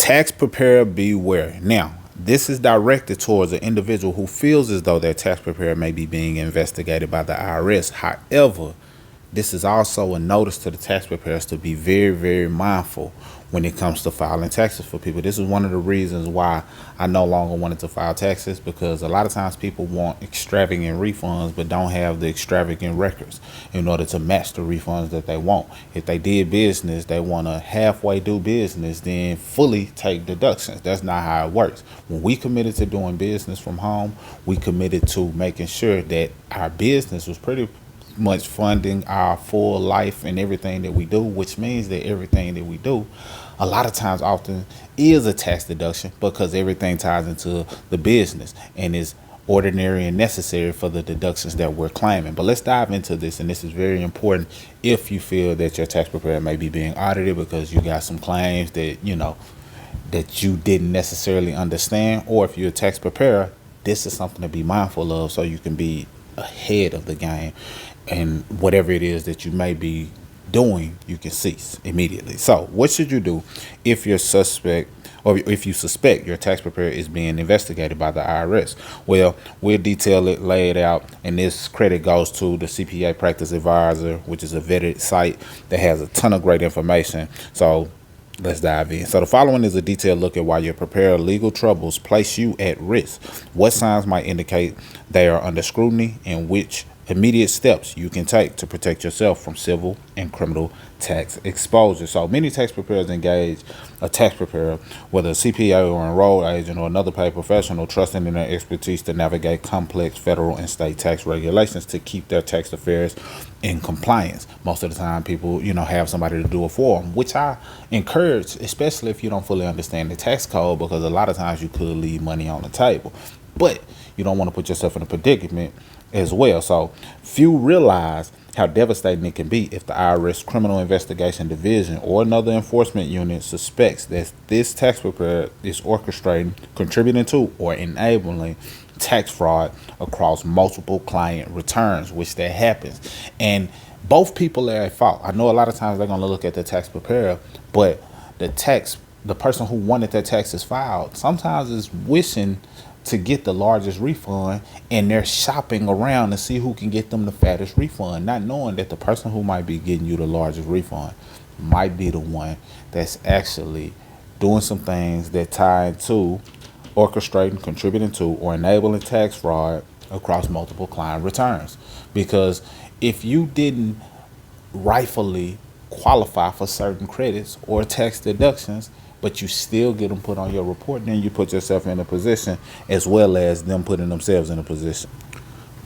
Tax preparer beware. Now, this is directed towards an individual who feels as though their tax preparer may be being investigated by the IRS. However, this is also a notice to the tax preparers to be very, very mindful when it comes to filing taxes for people. This is one of the reasons why I no longer wanted to file taxes, because a lot of times people want extravagant refunds but don't have the extravagant records in order to match the refunds that they want. If they did business, they want to halfway do business, then fully take deductions. That's not how it works. When we committed to doing business from home, we committed to making sure that our business was pretty much funding our full life and everything that we do, which means that everything that we do a lot of times often is a tax deduction, because everything ties into the business and is ordinary and necessary for the deductions that we're claiming. But let's dive into this, and this is very important if you feel that your tax preparer may be being audited because you got some claims that that you didn't necessarily understand, or if you're a tax preparer, this is something to be mindful of so you can be ahead of the game, and whatever it is that you may be doing, you can cease immediately. So what should you do if you're suspect, or if you suspect your tax preparer is being investigated by the IRS? Well, we'll detail it, lay it out, and this credit goes to the CPA Practice Advisor, which is a vetted site that has a ton of great information. So let's dive in. So the following is a detailed look at why your preparer legal troubles place you at risk, what signs might indicate they are under scrutiny, and which immediate steps you can take to protect yourself from civil and criminal tax exposure. So many tax preparers engage a tax preparer, whether a CPA or enrolled agent or another paid professional, trusting in their expertise to navigate complex federal and state tax regulations to keep their tax affairs in compliance. Most of the time people, have somebody to do it for them, which I encourage, especially if you don't fully understand the tax code, because a lot of times you could leave money on the table, but you don't want to put yourself in a predicament as well. So few realize how devastating it can be if the IRS Criminal Investigation Division or another enforcement unit suspects that this tax preparer is orchestrating, contributing to, or enabling tax fraud across multiple client returns, which that happens. And both people are at fault. I know a lot of times they're going to look at the tax preparer, but the person who wanted their taxes filed sometimes is wishing to get the largest refund, and they're shopping around to see who can get them the fattest refund, not knowing that the person who might be getting you the largest refund might be the one that's actually doing some things that tie into orchestrating, contributing to, or enabling tax fraud across multiple client returns. Because if you didn't rightfully qualify for certain credits or tax deductions, but you still get them put on your report, then you put yourself in a position, as well as them putting themselves in a position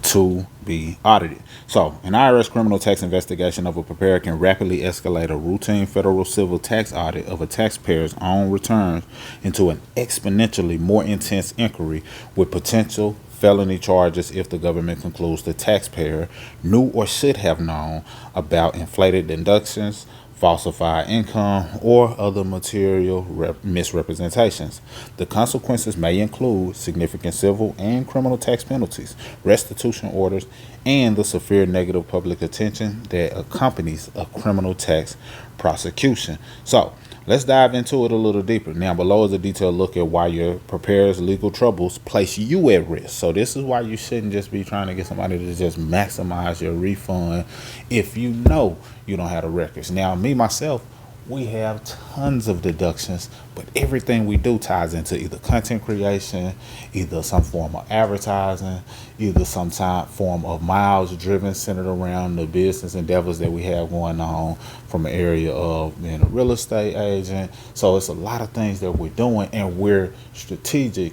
to be audited. So an IRS criminal tax investigation of a preparer can rapidly escalate a routine federal civil tax audit of a taxpayer's own returns into an exponentially more intense inquiry with potential felony charges if the government concludes the taxpayer knew or should have known about inflated deductions, falsified income, or other material misrepresentations. The consequences may include significant civil and criminal tax penalties, restitution orders, and the severe negative public attention that accompanies a criminal tax prosecution. So let's dive into it a little deeper. Now, below is a detailed look at why your preparer's legal troubles place you at risk. So this is why you shouldn't just be trying to get somebody to just maximize your refund if you know you don't have the records. Now, me, myself, we have tons of deductions, but everything we do ties into either content creation, either some form of advertising, either some form of miles driven centered around the business endeavors that we have going on, from an area of being a real estate agent. So it's a lot of things that we're doing, and we're strategic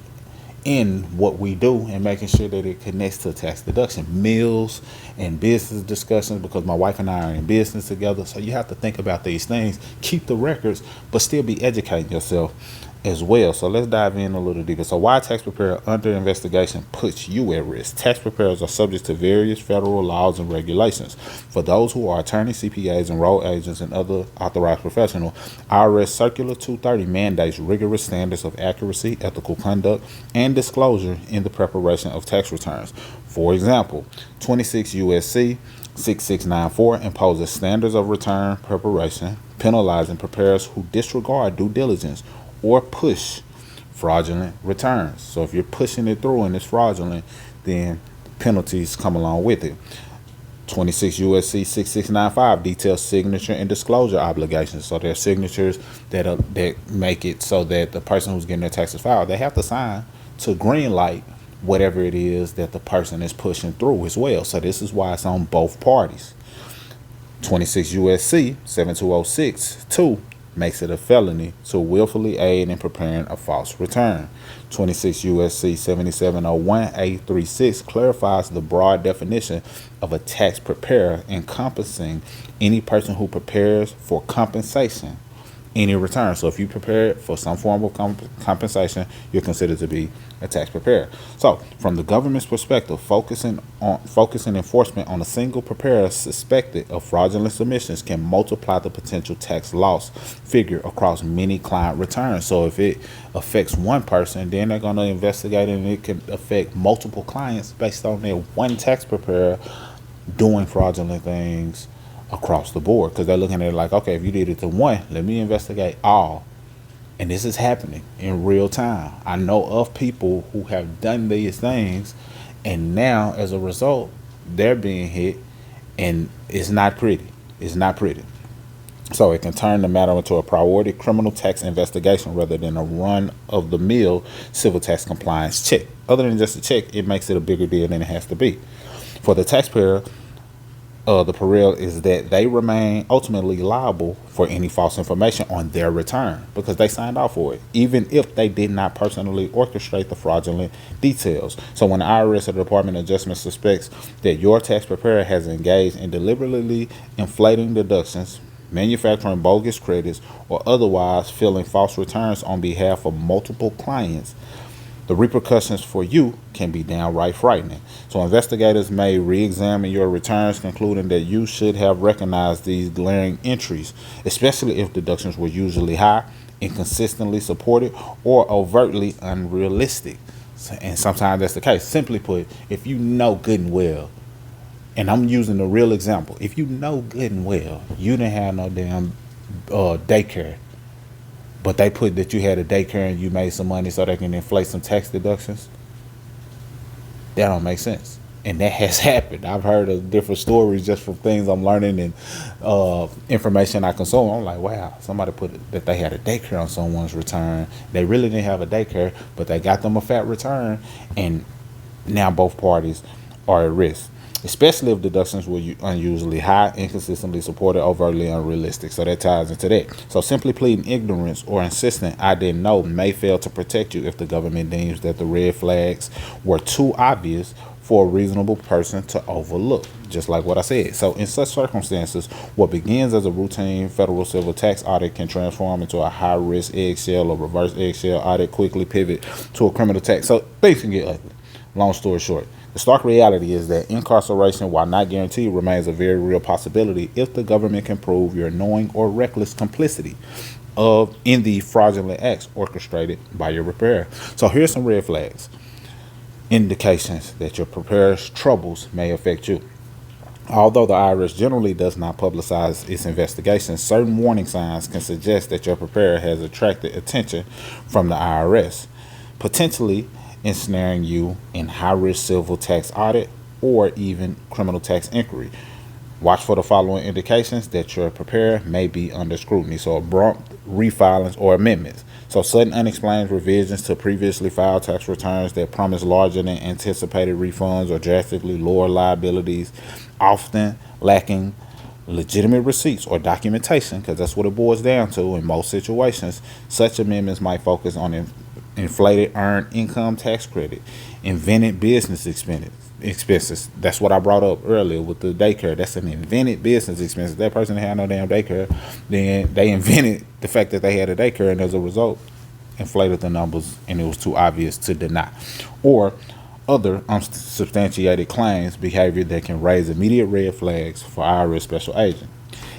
in what we do and making sure that it connects to tax deduction, meals, and business discussions, because my wife and I are in business together. So you have to think about these things, keep the records, but still be educating yourself as well. So let's dive in a little deeper. So why tax preparer under investigation puts you at risk? Tax preparers are subject to various federal laws and regulations. For those who are attorneys, CPAs, enrolled agents, and other authorized professionals, IRS Circular 230 mandates rigorous standards of accuracy, ethical conduct, and disclosure in the preparation of tax returns. For example, 26 USC 6694 imposes standards of return preparation, penalizing preparers who disregard due diligence or push fraudulent returns. So if you're pushing it through and it's fraudulent, then penalties come along with it. 26 USC 6695 details signature and disclosure obligations. So there are signatures that make it so that the person who's getting their taxes filed, they have to sign to green light whatever it is that the person is pushing through as well. So this is why it's on both parties. 26 USC 7206 2 makes it a felony to willfully aid in preparing a false return. 26 USC 7701 A36 clarifies the broad definition of a tax preparer, encompassing any person who prepares for compensation any return. So if you prepare for some form of compensation, you're considered to be a tax preparer. So from the government's perspective, focusing enforcement on a single preparer suspected of fraudulent submissions can multiply the potential tax loss figure across many client returns. So if it affects one person, then they're going to investigate, and it can affect multiple clients based on their one tax preparer doing fraudulent things across the board, because they're looking at it like, okay, if you did it to one, let me investigate all. And this is happening in real time. I know of people who have done these things, and now as a result, they're being hit, and it's not pretty. It's not pretty. So it can turn the matter into a priority criminal tax investigation rather than a run-of-the-mill civil tax compliance check. Other than just a check, it makes it a bigger deal than it has to be. For the taxpayer, the peril is that they remain ultimately liable for any false information on their return because they signed off for it, even if they did not personally orchestrate the fraudulent details. So when the IRS or the Department of Justice suspects that your tax preparer has engaged in deliberately inflating deductions, manufacturing bogus credits, or otherwise filling false returns on behalf of multiple clients, the repercussions for you can be downright frightening. So investigators may re-examine your returns, concluding that you should have recognized these glaring entries, especially if deductions were usually high, inconsistently supported, or overtly unrealistic. And sometimes that's the case. Simply put, if you know good and well, and I'm using a real example, if you know good and well you didn't have no damn daycare, but they put that you had a daycare and you made some money so they can inflate some tax deductions, that don't make sense. And that has happened. I've heard of different stories just from things I'm learning and information I consume. I'm like, wow, somebody put that they had a daycare on someone's return. They really didn't have a daycare, but they got them a fat return, and now both parties are at risk, especially if deductions were unusually high, inconsistently supported, overtly unrealistic. So that ties into that. So simply pleading ignorance or insisting I didn't know may fail to protect you if the government deems that the red flags were too obvious for a reasonable person to overlook, just like what I said. So in such circumstances, what begins as a routine federal civil tax audit can transform into a high-risk eggshell or reverse eggshell audit, quickly pivot to a criminal tax. So things can get ugly. Long story short, the stark reality is that incarceration, while not guaranteed, remains a very real possibility if the government can prove your knowing or reckless complicity in the fraudulent acts orchestrated by your preparer. So here's some red flags, indications that your preparer's troubles may affect you. Although the IRS generally does not publicize its investigations, certain warning signs can suggest that your preparer has attracted attention from the IRS, potentially ensnaring you in high-risk civil tax audit or even criminal tax inquiry. Watch for the following indications that your preparer may be under scrutiny. So abrupt refilings or amendments. So sudden unexplained revisions to previously filed tax returns that promise larger than anticipated refunds or drastically lower liabilities, often lacking legitimate receipts or documentation, because that's what it boils down to in most situations. Such amendments might focus on inflated earned income tax credit, invented business expenses. That's what I brought up earlier with the daycare. That's an invented business expense. If that person had no damn daycare, then they invented the fact that they had a daycare, and as a result, inflated the numbers, and it was too obvious to deny. Or other unsubstantiated claims, behavior that can raise immediate red flags for IRS special agent.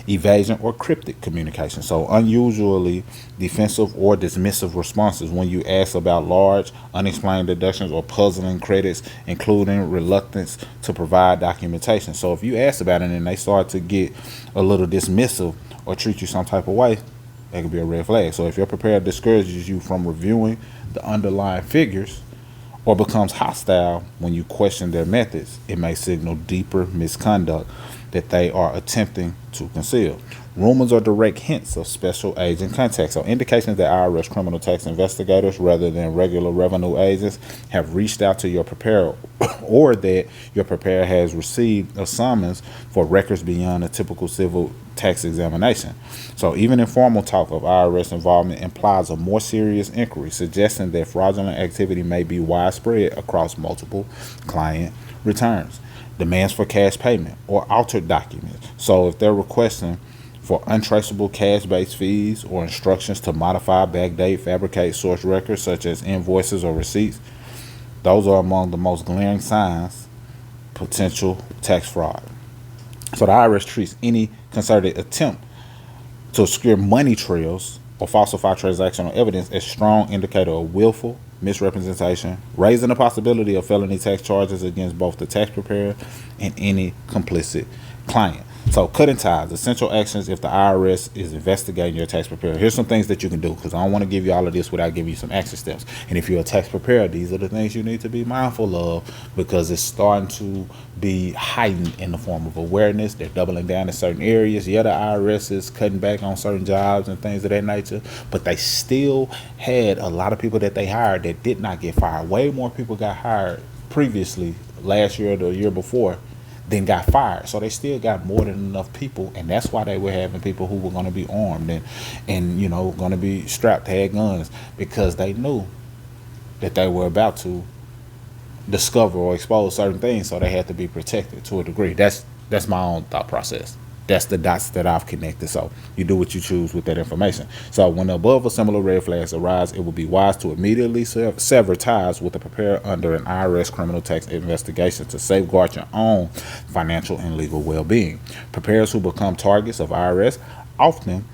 Evasion or cryptic communication. So unusually defensive or dismissive responses when you ask about large, unexplained deductions or puzzling credits, including reluctance to provide documentation. So if you ask about it and they start to get a little dismissive or treat you some type of way, That could be a red flag. So if your preparer discourages you from reviewing the underlying figures or becomes hostile when you question their methods, it may signal deeper misconduct that they are attempting to conceal. Rumors or direct hints of special agent contact. So indications that IRS criminal tax investigators, rather than regular revenue agents, have reached out to your preparer or that your preparer has received a summons for records beyond a typical civil tax examination. So even informal talk of IRS involvement implies a more serious inquiry, suggesting that fraudulent activity may be widespread across multiple client returns. Demands for cash payment or altered documents. So if they're requesting for untraceable cash-based fees or instructions to modify, backdate, fabricate source records such as invoices or receipts, those are among the most glaring signs potential tax fraud. So the IRS treats any concerted attempt to obscure money trails or falsify transactional evidence as strong indicator of willful misrepresentation, raising the possibility of felony tax charges against both the tax preparer and any complicit client. So cutting ties, essential actions if the IRS is investigating your tax preparer. Here's some things that you can do, because I don't want to give you all of this without giving you some action steps. And if you're a tax preparer, these are the things you need to be mindful of, because it's starting to be heightened in the form of awareness. They're doubling down in certain areas. Yeah, the IRS is cutting back on certain jobs and things of that nature, but they still had a lot of people that they hired that did not get fired. Way more people got hired previously, last year or the year before, then got fired. So they still got more than enough people, and that's why they were having people who were going to be armed and going to be strapped, had guns, because they knew that they were about to discover or expose certain things, so they had to be protected to a degree. That's my own thought process. That's the dots that I've connected. So you do what you choose with that information. So when the above or similar red flags arise, it will be wise to immediately sever ties with the preparer under an IRS criminal tax investigation to safeguard your own financial and legal well-being. Preparers who become targets of IRS often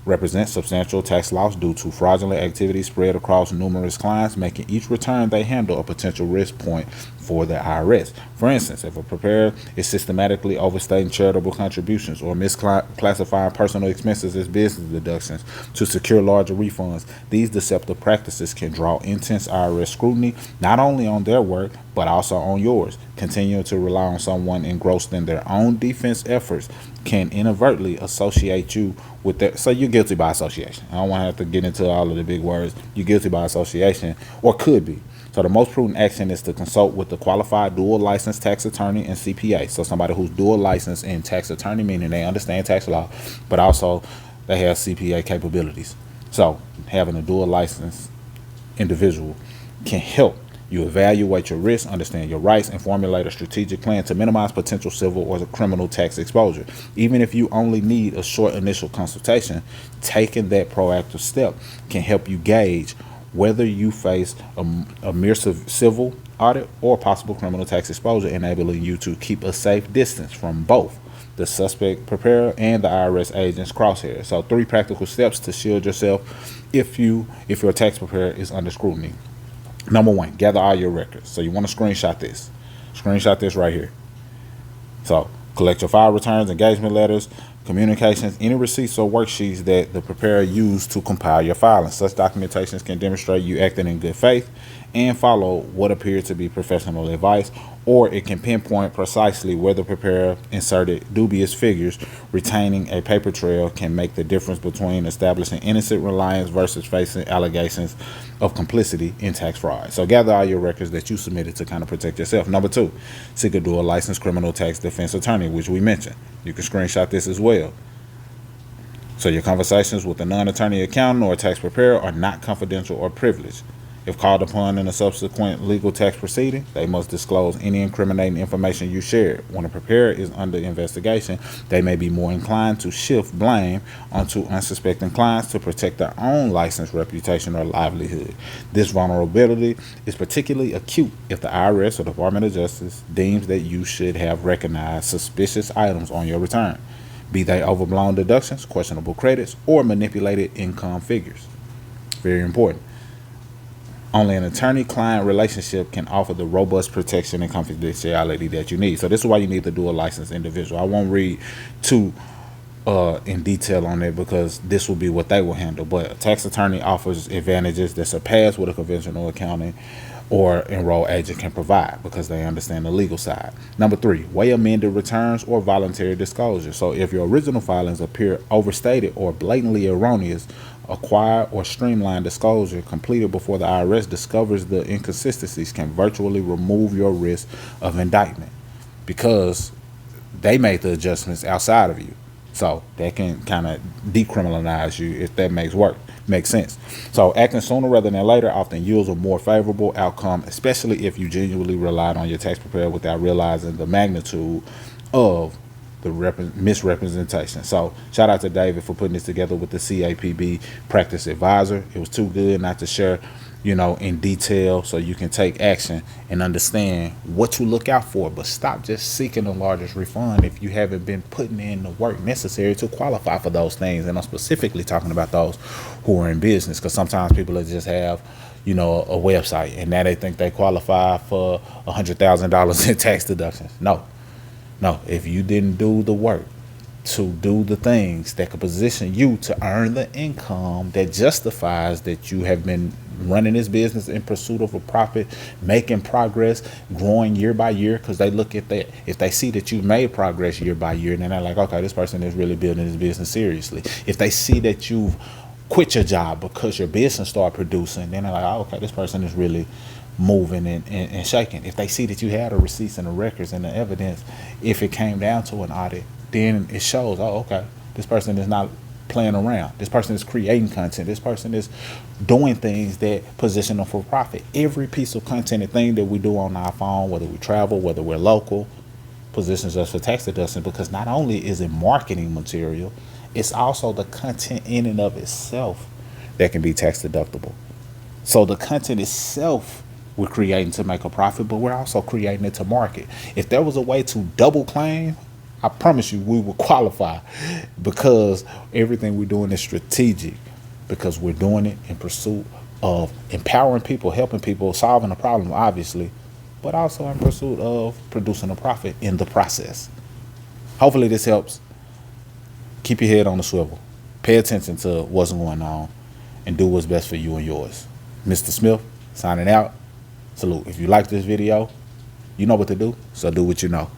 represent substantial tax loss due to fraudulent activity spread across numerous clients, making each return they handle a potential risk point for the IRS. For instance, if a preparer is systematically overstating charitable contributions or misclassifying personal expenses as business deductions to secure larger refunds, these deceptive practices can draw intense IRS scrutiny not only on their work but also on yours. Continuing to rely on someone engrossed in their own defense efforts can inadvertently associate you with that. So you're guilty by association. I don't want to have to get into all of the big words. You're guilty by association, or could be. So the most prudent action is to consult with the qualified dual licensed tax attorney and CPA. So somebody who's dual licensed in tax attorney, meaning they understand tax law, but also they have CPA capabilities. So having a dual licensed individual can help you evaluate your risks, understand your rights, and formulate a strategic plan to minimize potential civil or criminal tax exposure. Even if you only need a short initial consultation, taking that proactive step can help you gauge whether you face a mere civil audit or possible criminal tax exposure, enabling you to keep a safe distance from both the suspect preparer and the IRS agent's crosshairs. So 3 practical steps to shield yourself if your tax preparer is under scrutiny. Number 1, gather all your records. So you want to screenshot this. Screenshot this right here. So collect your file returns, engagement letters, communications, any receipts or worksheets that the preparer used to compile your filing. Such documentations can demonstrate you acting in good faith and follow what appears to be professional advice, or it can pinpoint precisely where the preparer inserted dubious figures. Retaining a paper trail can make the difference between establishing innocent reliance versus facing allegations of complicity in tax fraud. So gather all your records that you submitted to kind of protect yourself. Number 2, seek a dual licensed criminal tax defense attorney, which we mentioned. You can screenshot this as well. So your conversations with a non-attorney accountant or a tax preparer are not confidential or privileged. If called upon in a subsequent legal tax proceeding, they must disclose any incriminating information you shared. When a preparer is under investigation, they may be more inclined to shift blame onto unsuspecting clients to protect their own license, reputation, or livelihood. This vulnerability is particularly acute if the IRS or Department of Justice deems that you should have recognized suspicious items on your return, be they overblown deductions, questionable credits, or manipulated income figures. Very important. Only an attorney-client relationship can offer the robust protection and confidentiality that you need. So this is why you need to do a licensed individual. I won't read too in detail on it, because this will be what they will handle. But a tax attorney offers advantages that surpass what a conventional accounting or enrolled agent can provide, because they understand the legal side. Number 3, weigh amended returns or voluntary disclosure. So if your original filings appear overstated or blatantly erroneous, acquired or streamlined disclosure completed before the IRS discovers the inconsistencies can virtually remove your risk of indictment, because they made the adjustments outside of you. So that can kind of decriminalize you, if that makes sense. So acting sooner rather than later often yields a more favorable outcome, especially if you genuinely relied on your tax preparer without realizing the magnitude of the misrepresentation. So shout out to David for putting this together with the CAPB practice advisor. It was too good not to share, in detail, so you can take action and understand what to look out for. But stop just seeking the largest refund if you haven't been putting in the work necessary to qualify for those things. And I'm specifically talking about those who are in business, because sometimes people that just have a website and now they think they qualify for $100,000 in tax deductions. No, if you didn't do the work to do the things that could position you to earn the income that justifies that you have been running this business in pursuit of a profit, making progress, growing year by year, because they look at that. If they see that you've made progress year by year, then they're like, okay, this person is really building his business seriously. If they see that you've quit your job because your business started producing, then they're like, oh, okay, this person is really moving and shaking. If they see that you had the receipts and the records and the evidence, if it came down to an audit, then it shows, oh, okay, this person is not playing around. This person is creating content. This person is doing things that position them for profit. Every piece of content and thing that we do on our phone, whether we travel, whether we're local, positions us for tax deduction, because not only is it marketing material, it's also the content in and of itself that can be tax deductible. So the content itself we're creating to make a profit, but we're also creating it to market. If there was a way to double claim, I promise you we would qualify, because everything we're doing is strategic, because we're doing it in pursuit of empowering people, helping people, solving a problem, obviously, but also in pursuit of producing a profit in the process. Hopefully this helps. Keep your head on the swivel. Pay attention to what's going on and do what's best for you and yours. Mr. Smith, signing out. Salute. If you like this video, you know what to do, so do what you know.